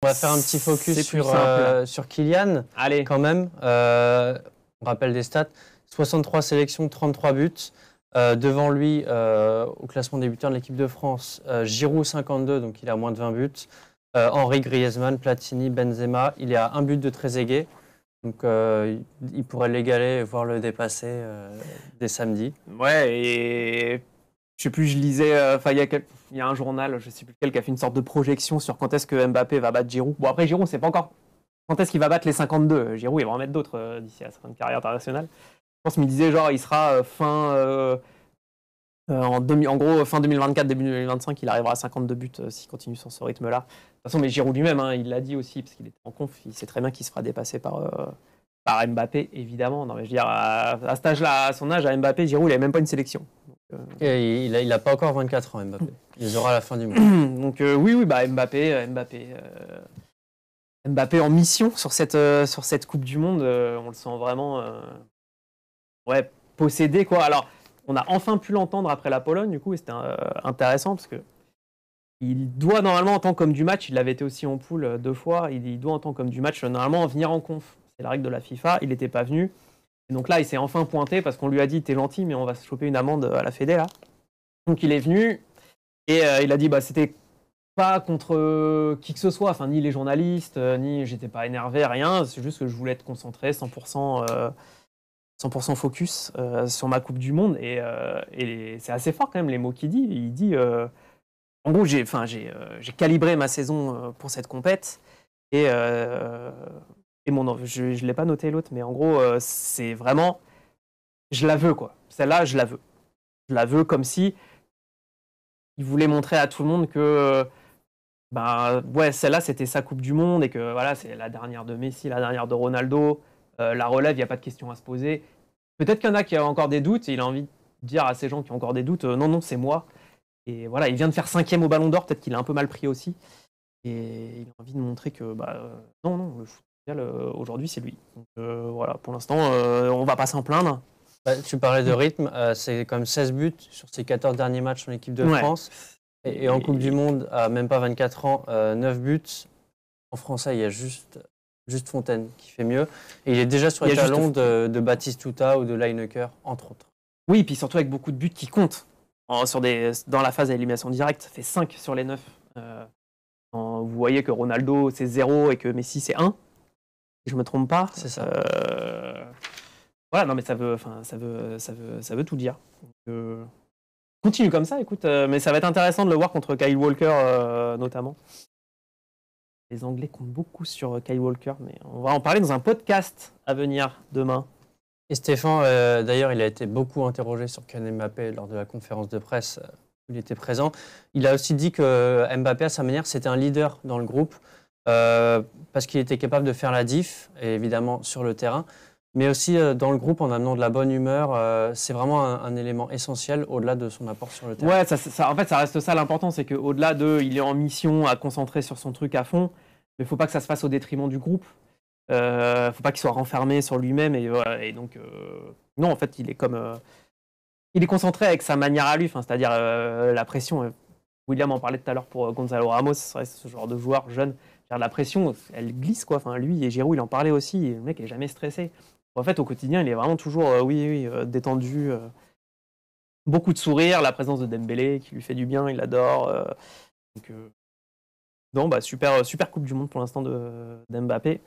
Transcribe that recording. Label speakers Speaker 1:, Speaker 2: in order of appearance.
Speaker 1: On va faire un petit focus sur Kylian.
Speaker 2: Allez.
Speaker 1: Quand même. On rappelle des stats. 63 sélections, 33 buts. Devant lui, au classement des buteurs de l'équipe de France, Giroud 52, donc il a moins de 20 buts. Henry, Griezmann, Platini, Benzema. Il est à un but de Trezeguet. Donc il pourrait l'égaler, voire le dépasser dès samedi.
Speaker 2: Ouais, et je sais plus, je lisais, il y a un journal, je sais plus lequel, qui a fait une sorte de projection sur quand est-ce que Mbappé va battre Giroud. Bon, après Giroud, c'est pas encore quand est-ce qu'il va battre les 52. Giroud, il va en mettre d'autres d'ici à sa fin de carrière internationale. Je pense qu'il me disait, genre, il sera en gros, fin 2024, début 2025, il arrivera à 52 buts s'il continue sur ce rythme-là. De toute façon, mais Giroud lui-même, hein, il l'a dit aussi, parce qu'il était en conf, il sait très bien qu'il se fera dépasser par Mbappé, évidemment. Non, mais je veux dire, à cet âge-là, à son âge, à Mbappé, Giroud, il n'avait même pas une sélection. Donc,
Speaker 1: et il n'a pas encore 24 ans, Mbappé. Il les aura à la fin du mois.
Speaker 2: Donc oui, bah, Mbappé en mission sur cette Coupe du Monde, on le sent vraiment possédé, quoi. Alors, on a enfin pu l'entendre après la Pologne, du coup, et c'était intéressant, parce que il doit normalement, en tant qu'homme du match, il l'avait été aussi en poule 2 fois, il doit en tant qu'homme du match, normalement, venir en conf. C'est la règle de la FIFA, il n'était pas venu. Et donc là, il s'est enfin pointé, parce qu'on lui a dit, t'es gentil, mais on va se choper une amende à la Fédé, là. Donc il est venu, et il a dit, bah, c'était pas contre qui que ce soit, enfin, ni les journalistes, ni j'étais pas énervé, rien, c'est juste que je voulais être concentré 100%, 100% focus sur ma Coupe du Monde, et c'est assez fort quand même les mots qu'il dit. Il dit, en gros, j'ai calibré ma saison pour cette compète, et je l'ai pas noté l'autre, mais en gros, c'est vraiment, je la veux, quoi. Celle-là, je la veux. Je la veux comme si il voulait montrer à tout le monde que celle-là, c'était sa Coupe du Monde, et que voilà, c'est la dernière de Messi, la dernière de Ronaldo. La relève, il n'y a pas de question à se poser. Peut-être qu'il y en a qui ont encore des doutes, et il a envie de dire à ces gens qui ont encore des doutes, non, c'est moi. Et voilà, il vient de faire 5e au Ballon d'Or, peut-être qu'il a un peu mal pris aussi. Et il a envie de montrer que, non, le foot mondial, aujourd'hui, c'est lui. Donc voilà, pour l'instant, on va pas s'en plaindre.
Speaker 1: Tu parlais de rythme, c'est quand même 16 buts sur ses 14 derniers matchs en équipe de France. Et en Coupe du Monde, à même pas 24 ans, 9 buts. En français, il y a juste Fontaine qui fait mieux. Et il est déjà sur les talons de Batistuta ou de Lineker, entre autres.
Speaker 2: Oui, et puis surtout avec beaucoup de buts qui comptent. Dans la phase à élimination directe, ça fait 5 sur les 9. Vous voyez que Ronaldo, c'est 0 et que Messi, c'est 1. Si je ne me trompe pas.
Speaker 1: C'est ça.
Speaker 2: Voilà, non, mais ça veut tout dire. Donc, continue comme ça, écoute. Mais ça va être intéressant de le voir contre Kyle Walker, notamment. Les Anglais comptent beaucoup sur Kyle Walker, mais on va en parler dans un podcast à venir demain.
Speaker 1: Et Stéphane, d'ailleurs, il a été beaucoup interrogé sur Kylian Mbappé lors de la conférence de presse où il était présent. Il a aussi dit que Mbappé, à sa manière, c'était un leader dans le groupe parce qu'il était capable de faire la diff, et évidemment sur le terrain, mais aussi dans le groupe en amenant de la bonne humeur. C'est vraiment un élément essentiel au-delà de son apport sur le terrain.
Speaker 2: Ouais, en fait, ça reste ça l'important, c'est qu'au-delà il est en mission à concentrer sur son truc à fond, mais il ne faut pas que ça se fasse au détriment du groupe. Faut pas qu'il soit renfermé sur lui-même, et donc non, en fait, il est concentré avec sa manière à lui, c'est-à-dire la pression. William en parlait tout à l'heure pour Gonzalo Ramos, c'est ce genre de joueur jeune. La pression, elle glisse, quoi. Enfin, lui et Giroud, il en parlait aussi. Le mec, il est jamais stressé. En fait, au quotidien, il est vraiment toujours détendu. Beaucoup de sourires, la présence de Dembélé qui lui fait du bien, il adore. Non, super Coupe du Monde pour l'instant d'Mbappé.